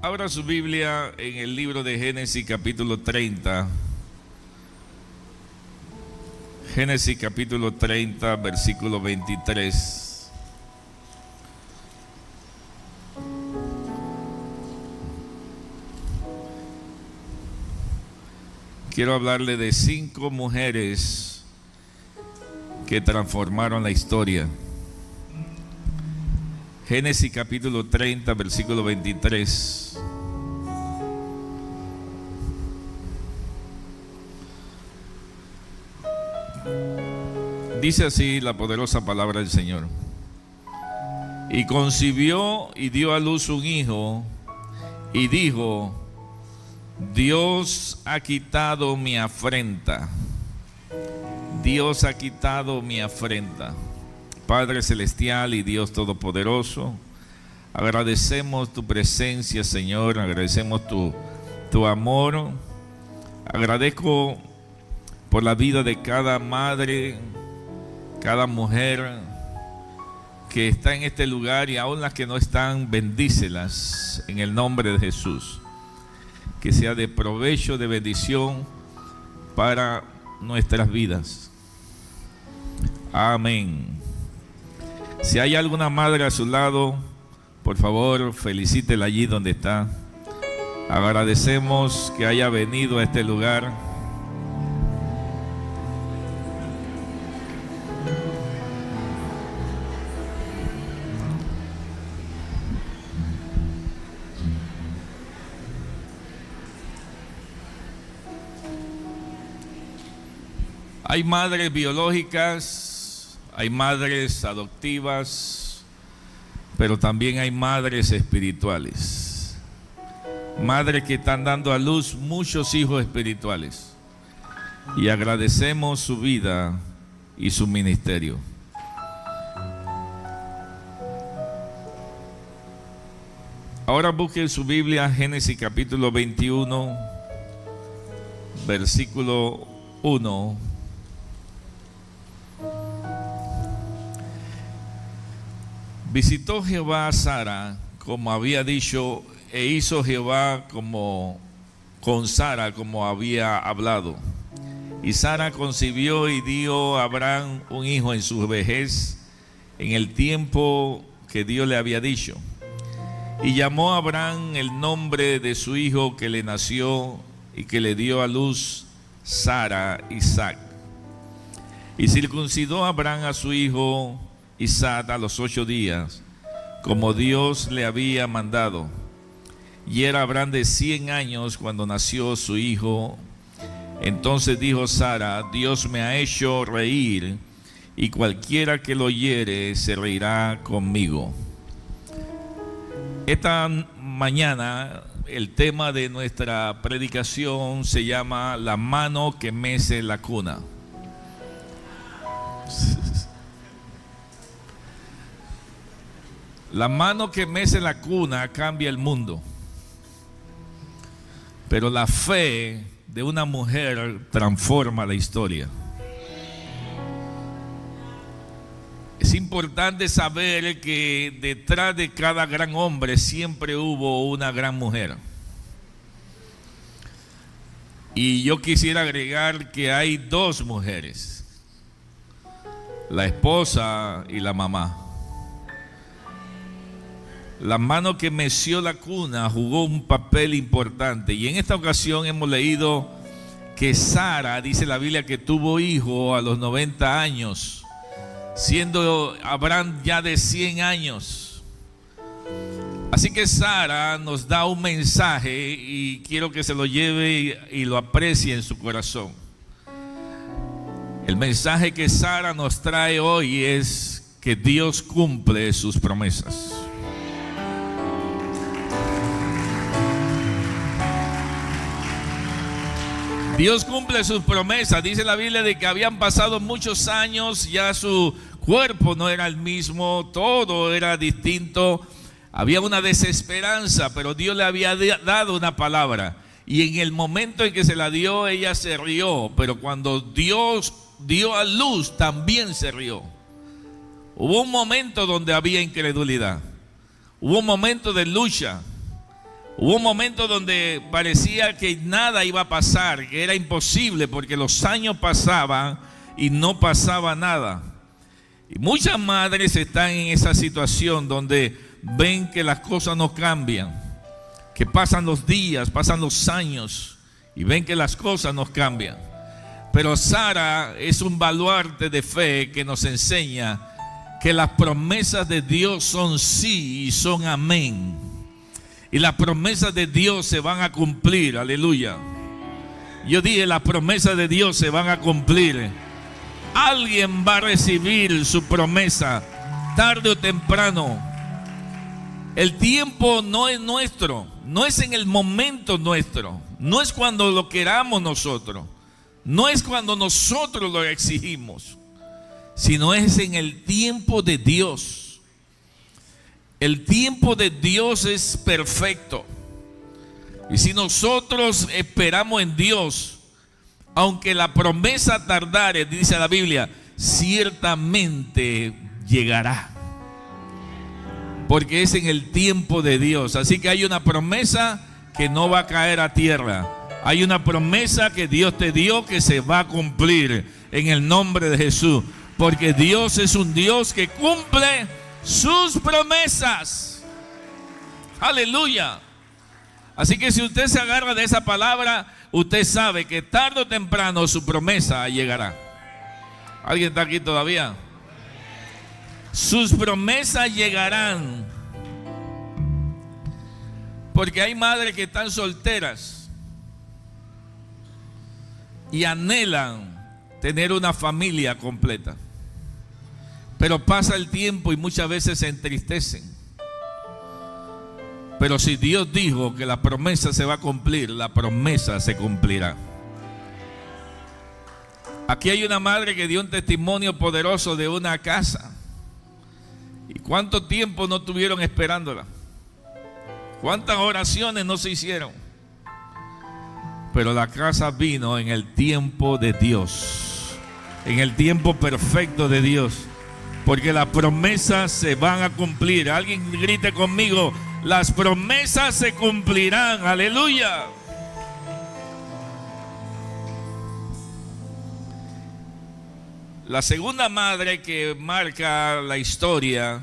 Abra su Biblia en el libro de Génesis capítulo 30. Génesis capítulo 30, versículo 23. Quiero hablarle de 5 mujeres que transformaron la historia. Génesis capítulo 30, versículo 23. Dice así la poderosa palabra del Señor. Y concibió y dio a luz un hijo, y dijo: Dios ha quitado mi afrenta. Dios ha quitado mi afrenta. Padre celestial y Dios todopoderoso, agradecemos tu presencia, Señor. Agradecemos tu amor. Agradezco por la vida de cada madre, cada mujer que está en este lugar, y aún las que no están, bendícelas en el nombre de Jesús. Que sea de provecho, de bendición para nuestras vidas. Amén. Si hay alguna madre a su lado, por favor, felicítela allí donde está. Agradecemos que haya venido a este lugar. Hay madres biológicas, hay madres adoptivas, pero también hay madres espirituales. Madres que están dando a luz muchos hijos espirituales. Y agradecemos su vida y su ministerio. Ahora busquen su Biblia, Génesis capítulo 21, versículo 1. Visitó Jehová a Sara como había dicho, e hizo Jehová con Sara como había hablado. Y Sara concibió y dio a Abraham un hijo en su vejez, en el tiempo que Dios le había dicho. Y llamó a Abraham el nombre de su hijo que le nació y que le dio a luz Sara, Isaac. Y circuncidó a Abraham a su hijo Isaac a los 8 días, como Dios le había mandado. Y era Abraham de 100 años cuando nació su hijo. Entonces dijo Sara: Dios me ha hecho reír, y cualquiera que lo oyere se reirá conmigo. Esta mañana el tema de nuestra predicación se llama La mano que mece la cuna. La mano que mece la cuna cambia el mundo, pero la fe de una mujer transforma la historia. Es importante saber que detrás de cada gran hombre siempre hubo una gran mujer. Y yo quisiera agregar que hay 2 mujeres: la esposa y la mamá. La mano que meció la cuna jugó un papel importante. Y en esta ocasión hemos leído que Sara, dice la Biblia, que tuvo hijo a los 90 años, siendo Abraham ya de 100 años. Así que Sara nos da un mensaje y quiero que se lo lleve y lo aprecie en su corazón. El mensaje que Sara nos trae hoy es que Dios cumple sus promesas. Dios cumple sus promesas. Dice la Biblia de que habían pasado muchos años, ya su cuerpo no era el mismo, todo era distinto, había una desesperanza, pero Dios le había dado una palabra, y en el momento en que se la dio, ella se rió, pero cuando Dios dio a luz, también se rió. Hubo un momento donde había incredulidad, hubo un momento de lucha, Hubo un momento donde parecía que nada iba a pasar, que era imposible porque los años pasaban y no pasaba nada. Y muchas madres están en esa situación donde ven que las cosas no cambian, que pasan los días, pasan los años y ven que las cosas no cambian. Pero Sara es un baluarte de fe que nos enseña que las promesas de Dios son sí y son amén. Y las promesas de Dios se van a cumplir, aleluya. Yo dije, las promesas de Dios se van a cumplir. Alguien va a recibir su promesa, tarde o temprano. El tiempo no es nuestro, no es en el momento nuestro, no es cuando lo queramos nosotros, no es cuando nosotros lo exigimos, sino es en el tiempo de Dios. El tiempo de Dios es perfecto. Y si nosotros esperamos en Dios, aunque la promesa tardare, dice la Biblia, ciertamente llegará. Porque es en el tiempo de Dios. Así que hay una promesa que no va a caer a tierra. Hay una promesa que Dios te dio que se va a cumplir en el nombre de Jesús. Porque Dios es un Dios que cumple sus promesas. Aleluya. Así que si usted se agarra de esa palabra, usted sabe que tarde o temprano su promesa llegará. ¿Alguien está aquí todavía? Sus promesas llegarán. Porque hay madres que están solteras y anhelan tener una familia completa. Pero pasa el tiempo y muchas veces se entristecen. Pero si Dios dijo que la promesa se va a cumplir, la promesa se cumplirá. Aquí hay una madre que dio un testimonio poderoso de una casa. ¿Y cuánto tiempo no tuvieron esperándola? ¿Cuántas oraciones no se hicieron? Pero la casa vino en el tiempo de Dios, en el tiempo perfecto de Dios. Porque las promesas se van a cumplir. Alguien grite conmigo: las promesas se cumplirán. Aleluya. La segunda madre que marca la historia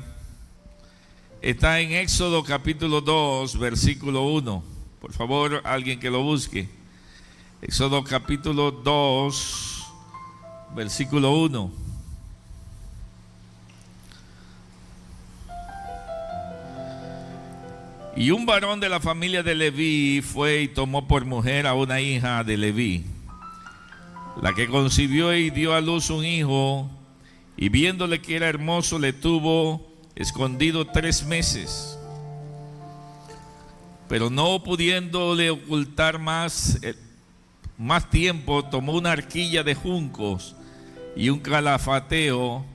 está en Éxodo capítulo 2, versículo 1. Por favor, alguien que lo busque. Éxodo capítulo 2, versículo 1. Y un varón de la familia de Leví fue y tomó por mujer a una hija de Leví, la que concibió y dio a luz un hijo, y viéndole que era hermoso, le tuvo escondido 3 meses. Pero no pudiéndole ocultar más tiempo, tomó una arquilla de juncos y un calafateo,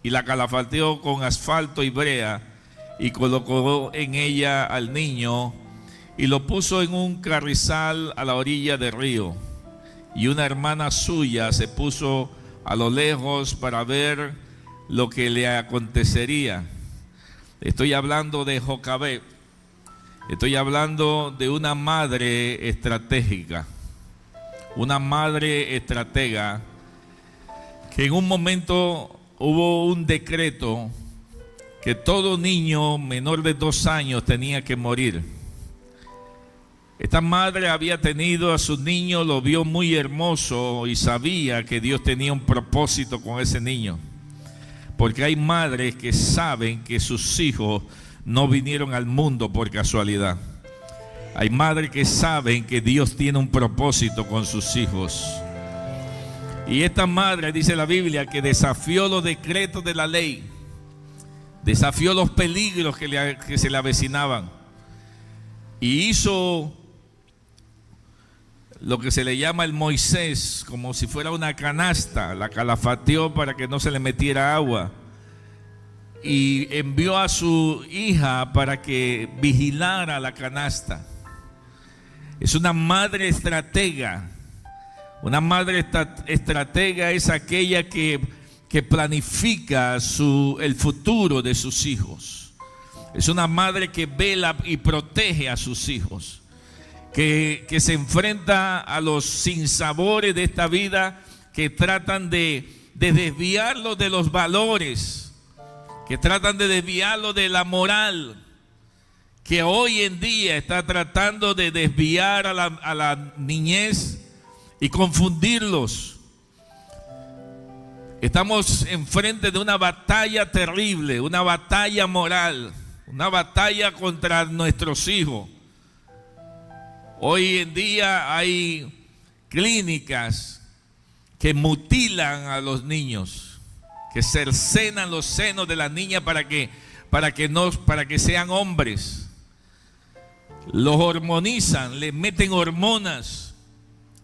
y la calafateó con asfalto y brea, y colocó en ella al niño y lo puso en un carrizal a la orilla del río. Y una hermana suya se puso a lo lejos para ver lo que le acontecería. Estoy hablando de Jocabed. Estoy hablando de una madre estratégica, una madre estratega, que en un momento hubo un decreto que todo niño menor de 2 años tenía que morir. Esta madre había tenido a su niño, lo vio muy hermoso y sabía que Dios tenía un propósito con ese niño. Porque hay madres que saben que sus hijos no vinieron al mundo por casualidad. Hay madres que saben que Dios tiene un propósito con sus hijos. Y esta madre, dice la Biblia, que desafió los decretos de la ley, desafió los peligros que se le avecinaban, y hizo lo que se le llama el Moisés, como si fuera una canasta. La calafateó para que no se le metiera agua, y envió a su hija para que vigilara la canasta. Es una madre estratega. Una madre estratega es aquella que planifica el futuro de sus hijos. Es una madre que vela y protege a sus hijos, que se enfrenta a los sinsabores de esta vida, que tratan de desviarlos de los valores, que tratan de desviarlos de la moral, que hoy en día está tratando de desviar a la niñez y confundirlos. Estamos enfrente de una batalla terrible, una batalla moral, una batalla contra nuestros hijos. Hoy en día hay clínicas que mutilan a los niños, que cercenan los senos de las niñas para que sean hombres. Los hormonizan, les meten hormonas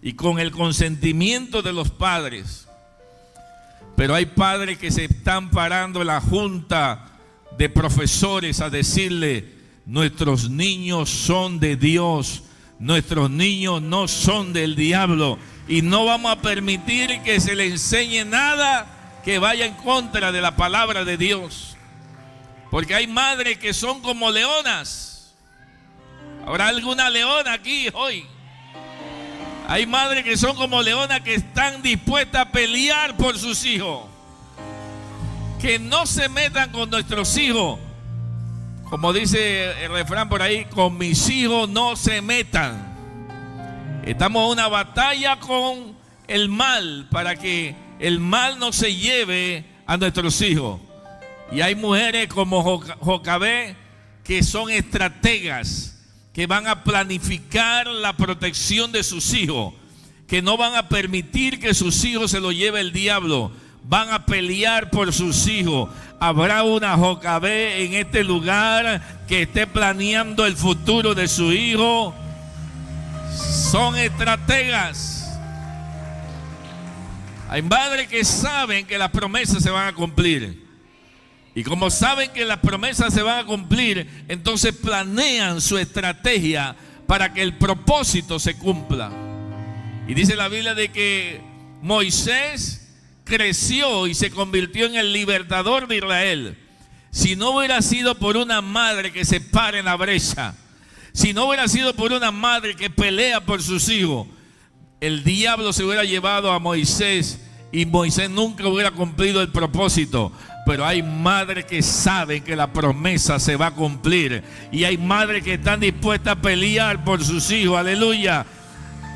y con el consentimiento de los padres. Pero hay padres que se están parando en la junta de profesores a decirle: nuestros niños son de Dios, nuestros niños no son del diablo, y no vamos a permitir que se le enseñe nada que vaya en contra de la palabra de Dios, porque hay madres que son como leonas. ¿Habrá alguna leona aquí hoy? Hay madres que son como leonas, que están dispuestas a pelear por sus hijos. Que no se metan con nuestros hijos. Como dice el refrán por ahí: con mis hijos no se metan. Estamos en una batalla con el mal, para que el mal no se lleve a nuestros hijos. Y hay mujeres como Jocabed, que son estrategas, que van a planificar la protección de sus hijos, que no van a permitir que sus hijos se los lleve el diablo. Van a pelear por sus hijos. Habrá una Jocabed en este lugar que esté planeando el futuro de su hijo. Son estrategas. Hay madres que saben que las promesas se van a cumplir. Y como saben que las promesas se van a cumplir, entonces planean su estrategia para que el propósito se cumpla. Y dice la Biblia de que Moisés creció y se convirtió en el libertador de Israel. Si no hubiera sido por una madre que se para en la brecha, si no hubiera sido por una madre que pelea por sus hijos, el diablo se hubiera llevado a Moisés y Moisés nunca hubiera cumplido el propósito. Pero hay madres que saben que la promesa se va a cumplir, y hay madres que están dispuestas a pelear por sus hijos. Aleluya.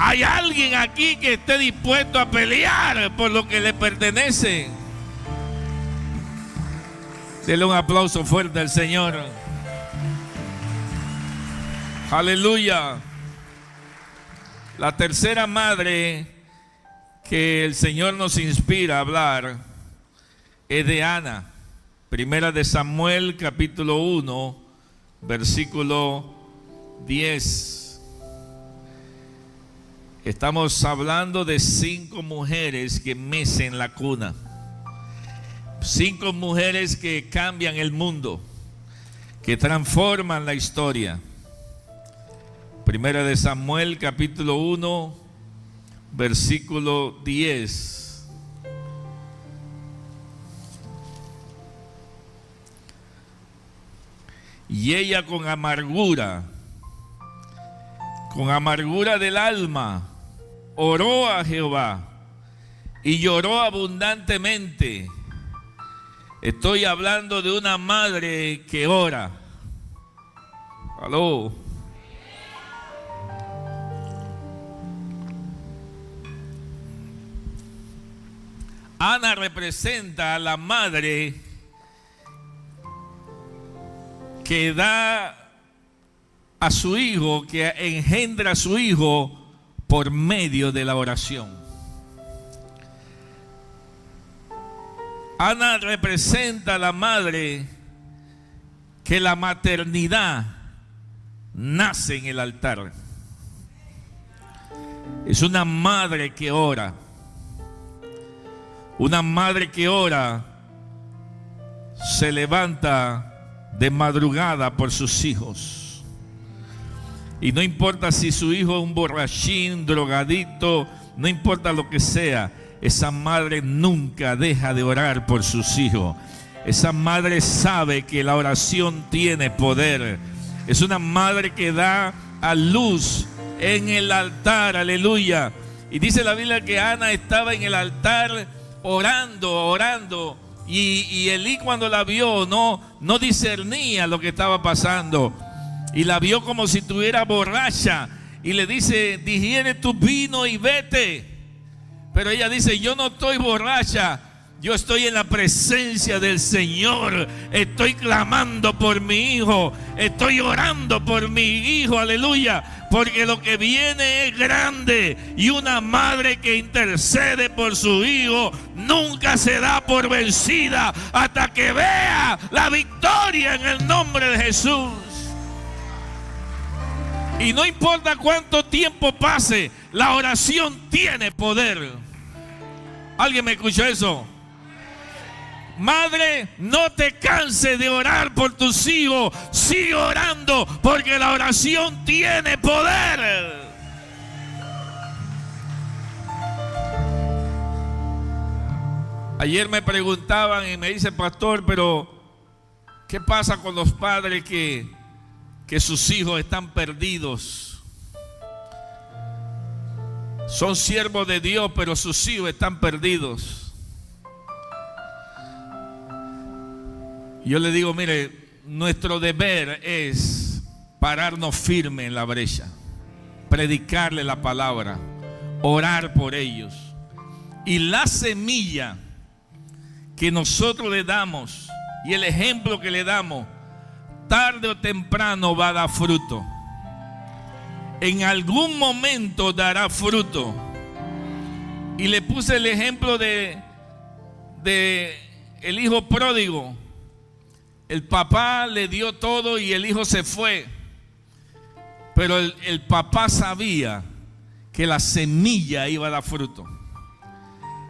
¿Hay alguien aquí que esté dispuesto a pelear por lo que le pertenece? Dele un aplauso fuerte al Señor. Aleluya. La tercera madre que el Señor nos inspira a hablar es de Ana. Primera de Samuel, capítulo 1, versículo 10. Estamos hablando de 5 mujeres que mecen la cuna. 5 mujeres que cambian el mundo, que transforman la historia. Primera de Samuel, capítulo 1, versículo 10. Y ella con amargura del alma, oró a Jehová y lloró abundantemente. Estoy hablando de una madre que ora. Aló. Ana representa a la madre que da a su hijo, que engendra a su hijo por medio de la oración. Ana representa a la madre que la maternidad nace en el altar. Es una madre que ora. Una madre que ora se levanta de madrugada por sus hijos. Y no importa si su hijo es un borrachín, drogadicto, no importa lo que sea, esa madre nunca deja de orar por sus hijos. Esa madre sabe que la oración tiene poder. Es una madre que da a luz en el altar, aleluya. Y dice la Biblia que Ana estaba en el altar orando. Y Elí, cuando la vio, no discernía lo que estaba pasando. Y la vio como si estuviera borracha. Y le dice: digiere tu vino y vete. Pero ella dice: yo no estoy borracha. Yo estoy en la presencia del Señor. Estoy clamando por mi hijo. Estoy orando por mi hijo, aleluya. Porque lo que viene es grande. Y una madre que intercede por su hijo nunca se da por vencida hasta que vea la victoria en el nombre de Jesús. Y no importa cuánto tiempo pase, la oración tiene poder. ¿Alguien me escuchó eso? Madre, no te canses de orar por tus hijos. Sigue orando, porque la oración tiene poder. Ayer me preguntaban y me dice: pastor, pero ¿qué pasa con los padres que sus hijos están perdidos? Son siervos de Dios, pero sus hijos están perdidos. Yo le digo: mire, nuestro deber es pararnos firme en la brecha, predicarle la palabra, orar por ellos. Y la semilla que nosotros le damos y el ejemplo que le damos, tarde o temprano va a dar fruto. En algún momento dará fruto. Y le puse el ejemplo de el hijo pródigo. El papá le dio todo y el hijo se fue. Pero el papá sabía que la semilla iba a dar fruto.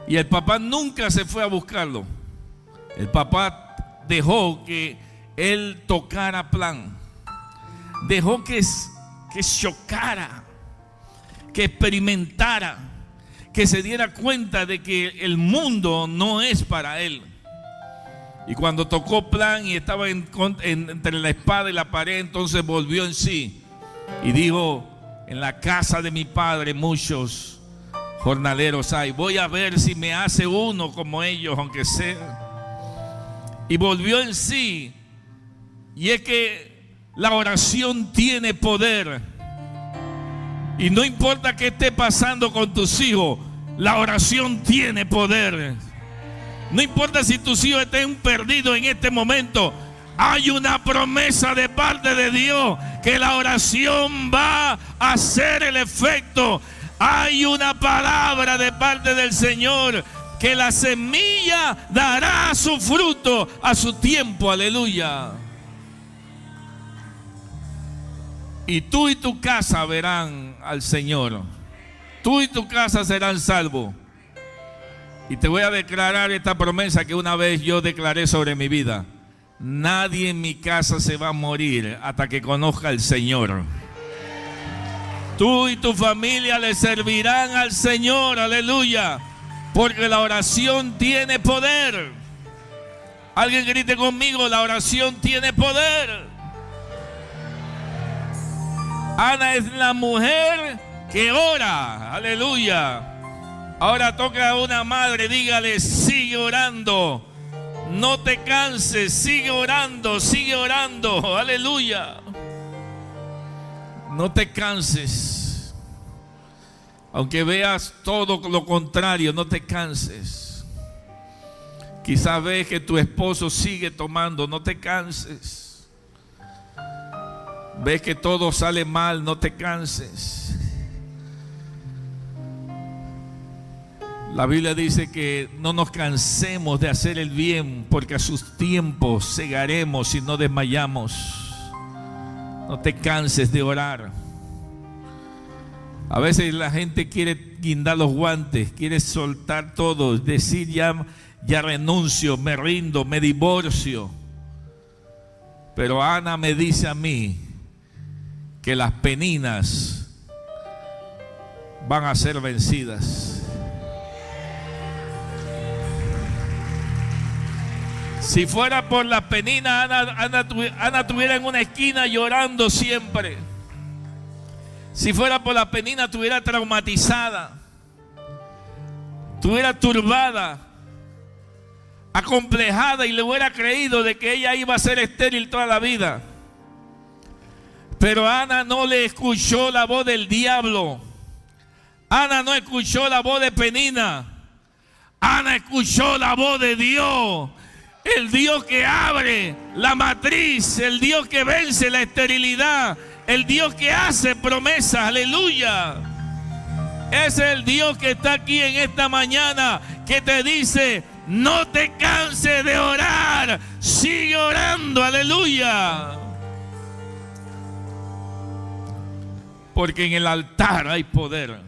Y el papá nunca se fue a buscarlo. El papá dejó que él tocara plan. Dejó que chocara, que experimentara, que se diera cuenta de que el mundo no es para él. Y cuando tocó plan y estaba entre la espada y la pared, entonces volvió en sí y dijo: en la casa de mi padre muchos jornaleros hay. Voy a ver si me hace uno como ellos, aunque sea. Y volvió en sí. Y es que la oración tiene poder. Y no importa qué esté pasando con tus hijos, la oración tiene poder. No importa si tus hijos estén perdidos en este momento, hay una promesa de parte de Dios que la oración va a hacer el efecto. Hay una palabra de parte del Señor que la semilla dará su fruto a su tiempo. Aleluya. Y tú y tu casa verán al Señor. Tú y tu casa serán salvos. Y te voy a declarar esta promesa que una vez yo declaré sobre mi vida: nadie en mi casa se va a morir hasta que conozca al Señor. Tú y tu familia le servirán al Señor, aleluya, porque la oración tiene poder. Alguien grite conmigo: la oración tiene poder. Ana es la mujer que ora, aleluya. Ahora toca a una madre, dígale: sigue orando, no te canses, sigue orando, aleluya. No te canses, aunque veas todo lo contrario, no te canses. Quizás ves que tu esposo sigue tomando, no te canses. Ves que todo sale mal, no te canses. La Biblia dice que no nos cansemos de hacer el bien, porque a sus tiempos segaremos y no desmayamos. No te canses de orar. A veces la gente quiere guindar los guantes, quiere soltar todo, decir ya renuncio, me rindo, me divorcio. Pero Ana me dice a mí que las peninas van a ser vencidas. Si fuera por la penina, Ana estuviera en una esquina llorando siempre. Si fuera por la penina, estuviera traumatizada, estuviera turbada, acomplejada, y le hubiera creído de que ella iba a ser estéril toda la vida. Pero Ana no le escuchó la voz del diablo. Ana no escuchó la voz de Penina. Ana escuchó la voz de Dios. El Dios que abre la matriz, el Dios que vence la esterilidad, el Dios que hace promesas, aleluya. Es el Dios que está aquí en esta mañana, que te dice: no te canses de orar, sigue orando, aleluya. Porque en el altar hay poder.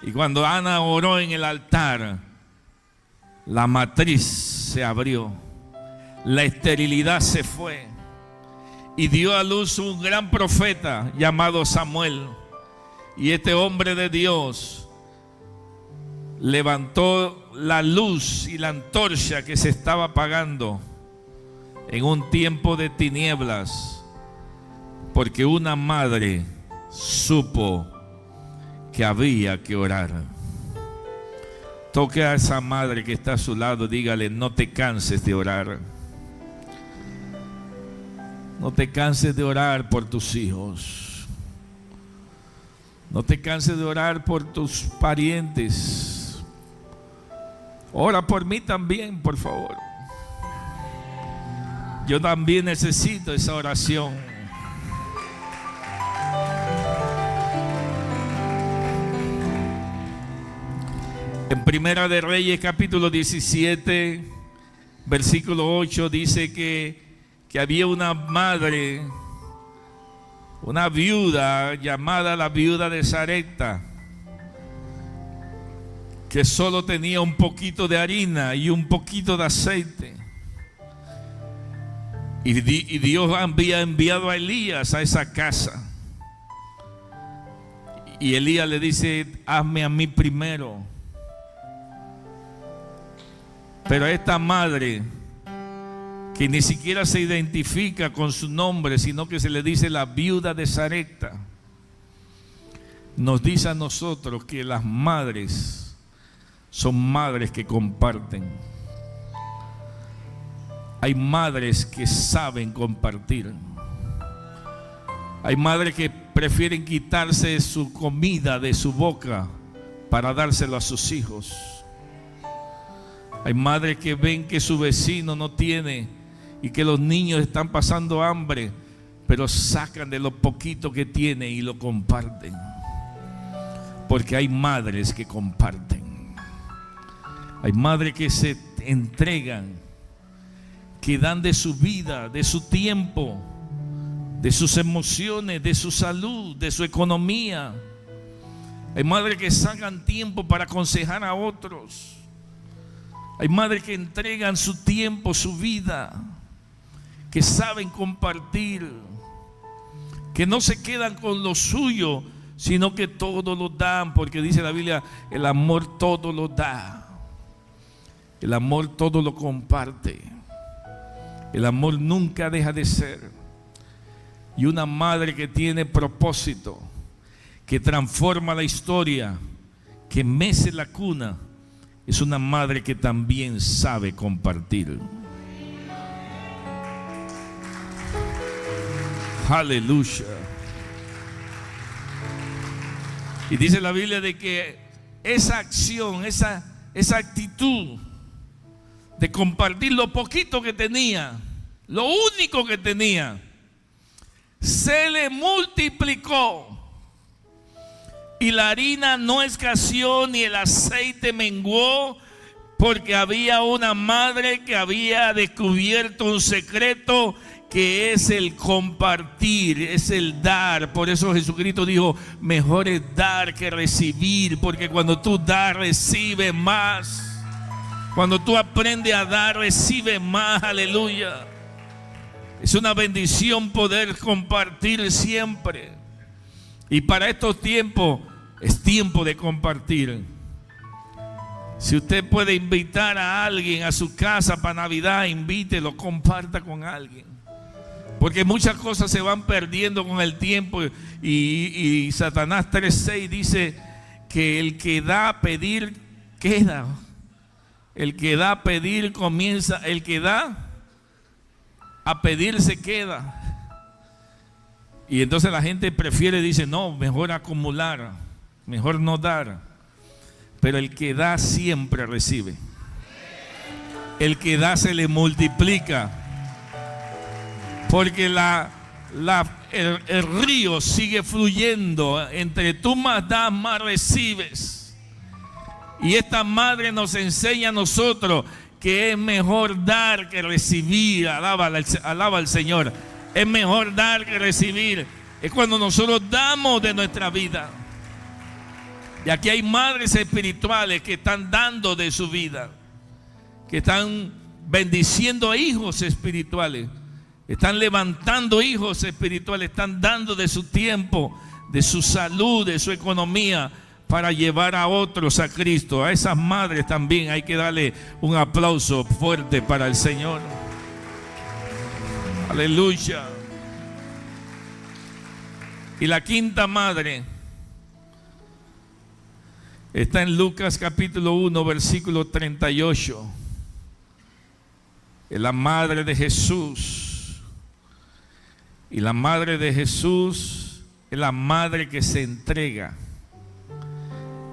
Y cuando Ana oró en el altar, la matriz se abrió, la esterilidad se fue, y dio a luz un gran profeta llamado Samuel. Y este hombre de Dios levantó la luz y la antorcha que se estaba apagando en un tiempo de tinieblas, porque una madre supo que había que orar. Toque a esa madre que está a su lado, dígale: no te canses de orar. No te canses de orar por tus hijos. No te canses de orar por tus parientes. Ora por mí también, por favor. Yo también necesito esa oración. En Primera de Reyes, capítulo 17, versículo 8, dice que había una madre, una viuda llamada la viuda de Sarepta, que solo tenía un poquito de harina y un poquito de aceite. Y Dios había enviado a Elías a esa casa. Y Elías le dice: hazme a mí primero. Pero esta madre, que ni siquiera se identifica con su nombre, sino que se le dice la viuda de Sarepta, nos dice a nosotros que las madres son madres que comparten. Hay madres que saben compartir. Hay madres que prefieren quitarse su comida de su boca para dárselo a sus hijos. Hay madres que ven que su vecino no tiene y que los niños están pasando hambre, pero sacan de lo poquito que tiene y lo comparten. Porque hay madres que comparten. Hay madres que se entregan, que dan de su vida, de su tiempo, de sus emociones, de su salud, de su economía. Hay madres que sacan tiempo para aconsejar a otros. Hay madres que entregan su tiempo, su vida, que saben compartir, que no se quedan con lo suyo, sino que todo lo dan, porque dice la Biblia: el amor todo lo da, el amor todo lo comparte, el amor nunca deja de ser. Y una madre que tiene propósito, que transforma la historia, que mece la cuna, es una madre que también sabe compartir. Aleluya. Y dice la Biblia de que esa acción, esa actitud de compartir lo poquito que tenía, lo único que tenía, se le multiplicó. Y la harina no escaseó ni el aceite menguó, porque había una madre que había descubierto un secreto, que es el compartir, es el dar. Por eso Jesucristo dijo: mejor es dar que recibir, porque cuando tú das, recibes más. Cuando tú aprendes a dar, recibes más. Aleluya. Es una bendición poder compartir siempre. Y para estos tiempos es tiempo de compartir. Si usted puede invitar a alguien a su casa para Navidad, invítelo, comparta con alguien. Porque muchas cosas se van perdiendo con el tiempo. Y Satanás 3:6 dice que el que da a pedir, queda. El que da a pedir comienza, el que da a pedir se queda. Y entonces la gente prefiere, dice, no, mejor acumular, mejor no dar. Pero el que da siempre recibe. El que da se le multiplica. Porque el río sigue fluyendo. Entre tú más das, más recibes. Y esta madre nos enseña a nosotros que es mejor dar que recibir. Alaba al Señor. Es mejor dar que recibir. Es cuando nosotros damos de nuestra vida. Y aquí hay madres espirituales que están dando de su vida, que están bendiciendo a hijos espirituales, están levantando hijos espirituales, están dando de su tiempo, de su salud, de su economía, para llevar a otros a Cristo. A esas madres también hay que darle un aplauso fuerte para el Señor. Aleluya. Y la quinta madre está en Lucas capítulo 1, versículo 38. Es la madre de Jesús. Y la madre de Jesús es la madre que se entrega.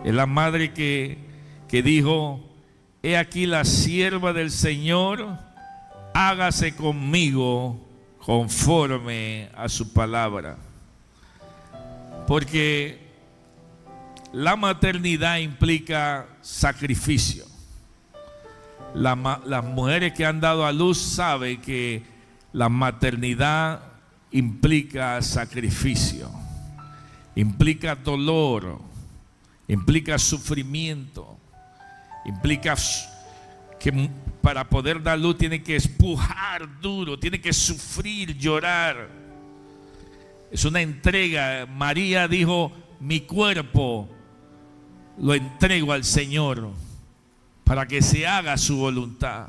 Es la madre que dijo: he aquí la sierva del Señor, hágase conmigo conforme a su palabra. Porque la maternidad implica sacrificio. Las mujeres que han dado a luz saben que la maternidad implica sacrificio, implica dolor, implica sufrimiento, implica que para poder dar luz tiene que empujar duro, tiene que sufrir, llorar. Es una entrega. María dijo: mi cuerpo lo entrego al Señor para que se haga su voluntad.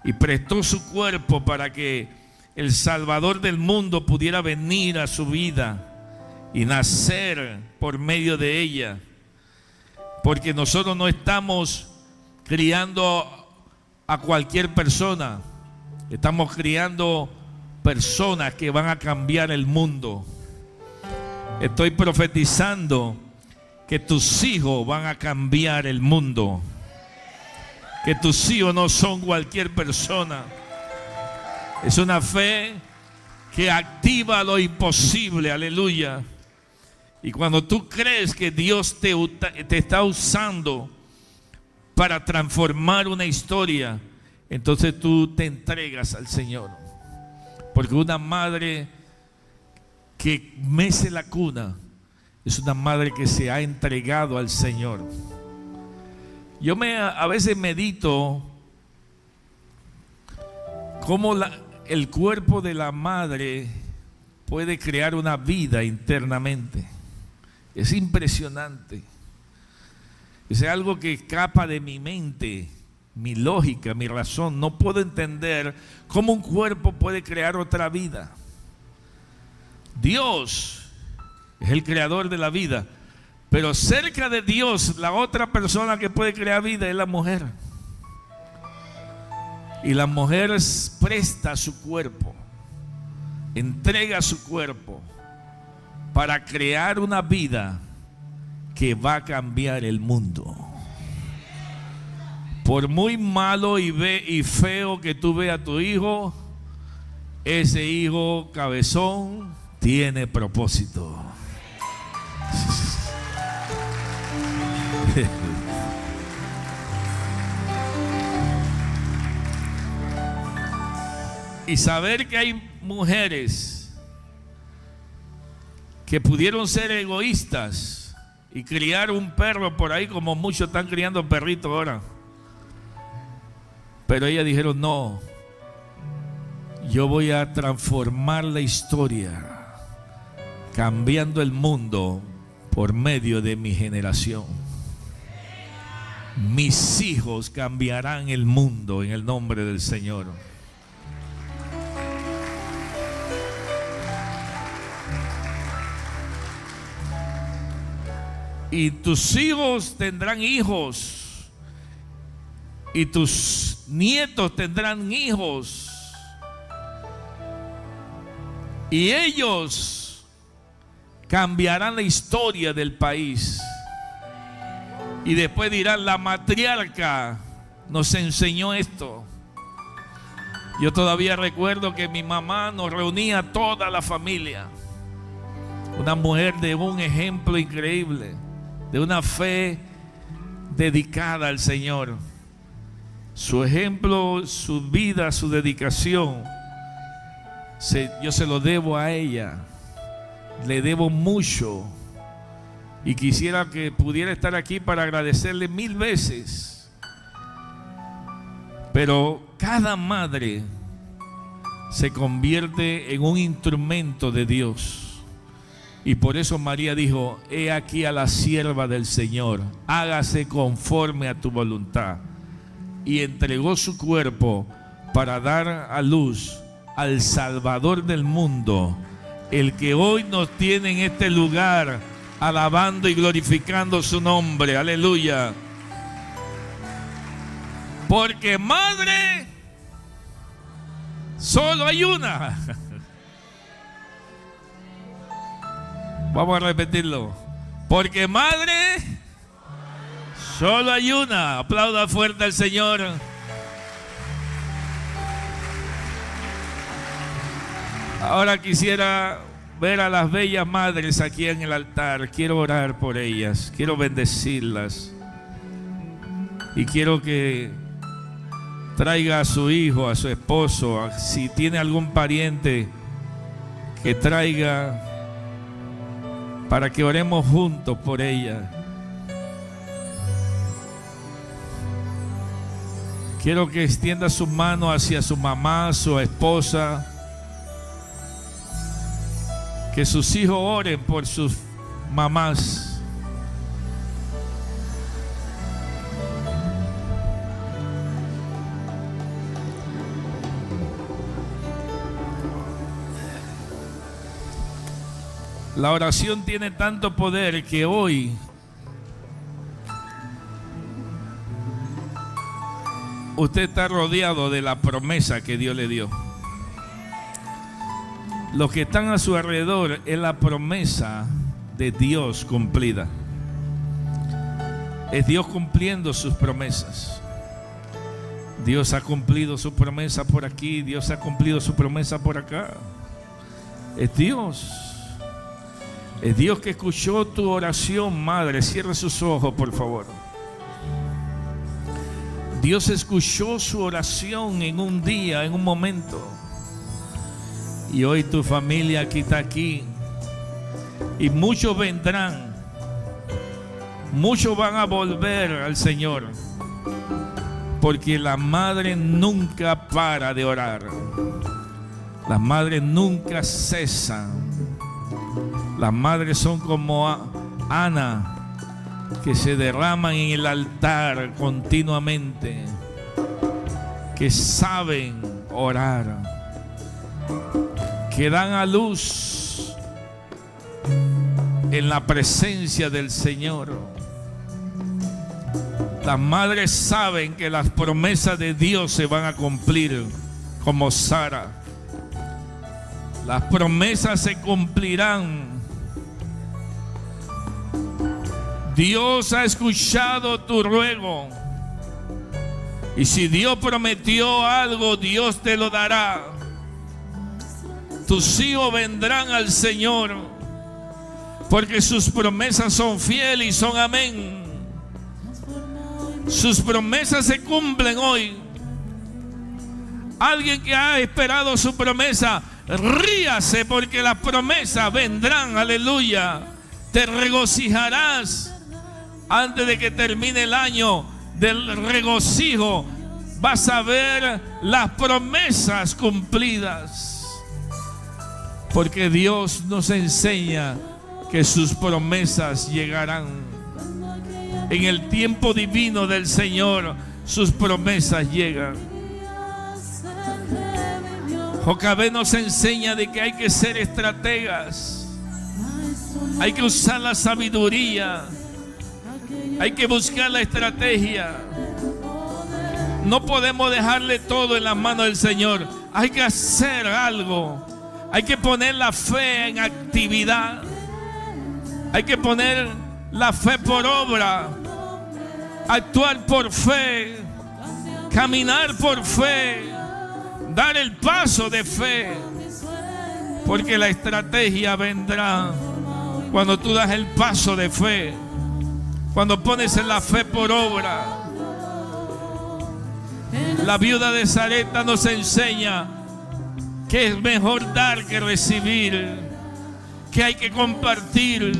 Y prestó su cuerpo para que el Salvador del mundo pudiera venir a su vida y nacer por medio de ella. Porque nosotros no estamos criando a cualquier persona, estamos criando personas que van a cambiar el mundo. Estoy profetizando que tus hijos van a cambiar el mundo. Que tus hijos no son cualquier persona. Es una fe que activa lo imposible. Aleluya. Y cuando tú crees que Dios te está usando para transformar una historia, entonces tú te entregas al Señor. Porque una madre que mece la cuna es una madre que se ha entregado al Señor. Yo a veces medito cómo el cuerpo de la madre puede crear una vida internamente. Es impresionante. Es algo que escapa de mi mente, mi lógica, mi razón. No puedo entender cómo un cuerpo puede crear otra vida. Dios es el creador de la vida, pero cerca de Dios, la otra persona que puede crear vida es la mujer. Y la mujer presta su cuerpo, entrega su cuerpo para crear una vida que va a cambiar el mundo. Por muy malo y feo que tú veas a tu hijo, ese hijo cabezón tiene propósito. Y saber que hay mujeres que pudieron ser egoístas y criar un perro por ahí, como muchos están criando perritos ahora. Pero ellas dijeron: no, yo voy a transformar la historia, cambiando el mundo por medio de mi generación. mis hijos cambiarán el mundo en el nombre del Señor. Y tus hijos tendrán hijos, y tus nietos tendrán hijos, y ellos cambiarán la historia del país. Y después dirán: la matriarca nos enseñó esto. Yo todavía recuerdo que mi mamá nos reunía a toda la familia. Una mujer de un ejemplo increíble, de una fe dedicada al Señor. Su ejemplo, su vida, su dedicación, yo se lo debo a ella. Le debo mucho. Y quisiera que pudiera estar aquí para agradecerle 1000 veces. Pero cada madre se convierte en un instrumento de Dios. Y por eso María dijo: he aquí a la sierva del Señor, hágase conforme a tu voluntad. Y entregó su cuerpo para dar a luz al Salvador del mundo, el que hoy nos tiene en este lugar, alabando y glorificando su nombre. Aleluya. Porque madre solo hay una. Vamos a repetirlo. Porque madre solo hay una. Aplauda fuerte al Señor. Ahora quisiera ver a las bellas madres aquí en el altar. Quiero orar por ellas, quiero bendecirlas. Y quiero que traiga a su hijo, a su esposo, si tiene algún pariente, que traiga para que oremos juntos por ella. Quiero que extienda su mano hacia su mamá, su esposa. Que sus hijos oren por sus mamás. La oración tiene tanto poder que hoy usted está rodeado de la promesa que Dios le dio. Los que están a su alrededor es la promesa de Dios cumplida. Es Dios cumpliendo sus promesas. Dios ha cumplido su promesa por aquí, Dios ha cumplido su promesa por acá. Es Dios. Es Dios que escuchó tu oración, madre. Cierra sus ojos, por favor. Dios escuchó su oración en un día, en un momento. Y hoy tu familia aquí está aquí. Y muchos vendrán. Muchos van a volver al Señor. Porque la madre nunca para de orar. Las madres nunca cesan. Las madres son como Ana, que se derraman en el altar continuamente, que saben orar, que dan a luz en la presencia del Señor. Las madres saben que las promesas de Dios se van a cumplir, como Sara. Las promesas se cumplirán. Dios ha escuchado tu ruego. Y si Dios prometió algo, Dios te lo dará. Tus hijos vendrán al Señor, porque sus promesas son fieles y son amén. Sus promesas se cumplen hoy. Alguien que ha esperado su promesa, ríase, porque las promesas vendrán. Aleluya. Te regocijarás. Antes de que termine el año del regocijo, vas a ver las promesas cumplidas. Porque Dios nos enseña que sus promesas llegarán. En el tiempo divino del Señor, sus promesas llegan. Jocabed nos enseña de que hay que ser estrategas. Hay que usar la sabiduría. Hay que buscar la estrategia. No podemos dejarle todo en las manos del Señor. Hay que hacer algo. Hay que poner la fe en actividad. Hay que poner la fe por obra. Actuar por fe. Caminar por fe. Dar el paso de fe. Porque la estrategia vendrá cuando tú das el paso de fe. Cuando pones la fe por obra. La viuda de Sarepta nos enseña que es mejor dar que recibir, que hay que compartir,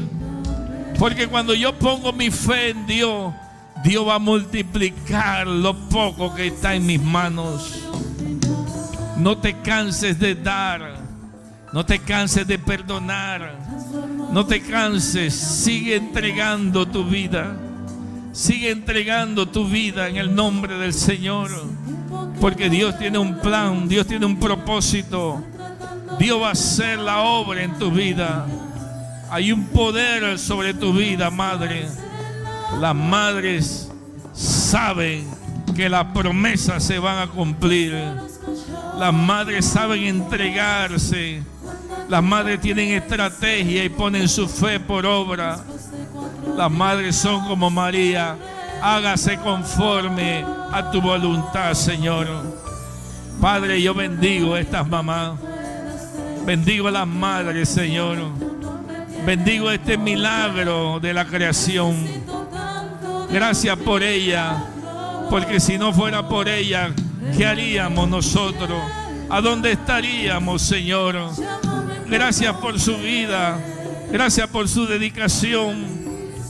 porque cuando yo pongo mi fe en Dios, Dios va a multiplicar lo poco que está en mis manos. No te canses de dar, no te canses de perdonar, no te canses, sigue entregando tu vida. Sigue entregando tu vida en el nombre del Señor. Porque Dios tiene un plan, Dios tiene un propósito. Dios va a hacer la obra en tu vida. Hay un poder sobre tu vida, madre. Las madres saben que las promesas se van a cumplir. Las madres saben entregarse. Las madres tienen estrategia y ponen su fe por obra. Las madres son como María. Hágase conforme a tu voluntad, Señor. Padre, yo bendigo a estas mamás. Bendigo a las madres, Señor. Bendigo este milagro de la creación. Gracias por ella. Porque si no fuera por ella, ¿qué haríamos nosotros? ¿A dónde estaríamos, Señor? Gracias por su vida. Gracias por su dedicación.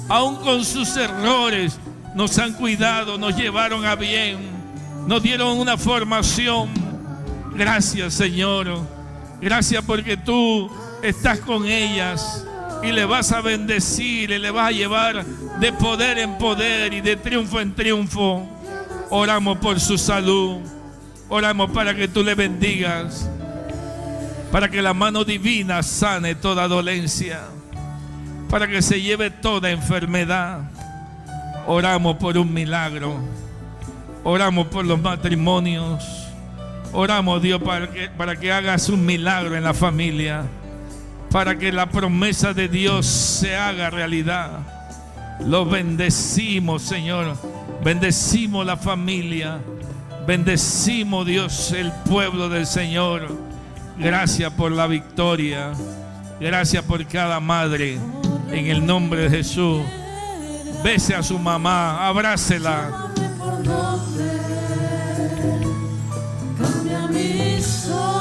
Aún con sus errores, nos han cuidado, nos llevaron a bien, nos dieron una formación. Gracias, Señor. Gracias porque tú estás con ellas y le vas a bendecir y le vas a llevar de poder en poder y de triunfo en triunfo. Oramos por su salud. Oramos para que tú le bendigas, para que la mano divina sane toda dolencia, para que se lleve toda enfermedad. Oramos por un milagro. Oramos por los matrimonios. Oramos, Dios, para que hagas un milagro en la familia, para que la promesa de Dios se haga realidad. Los bendecimos, Señor. Bendecimos la familia. Bendecimos, Dios, el pueblo del Señor. Gracias por la victoria. Gracias por cada madre. En el nombre de Jesús. Bese a su mamá, abrácela. Cambia mi sol.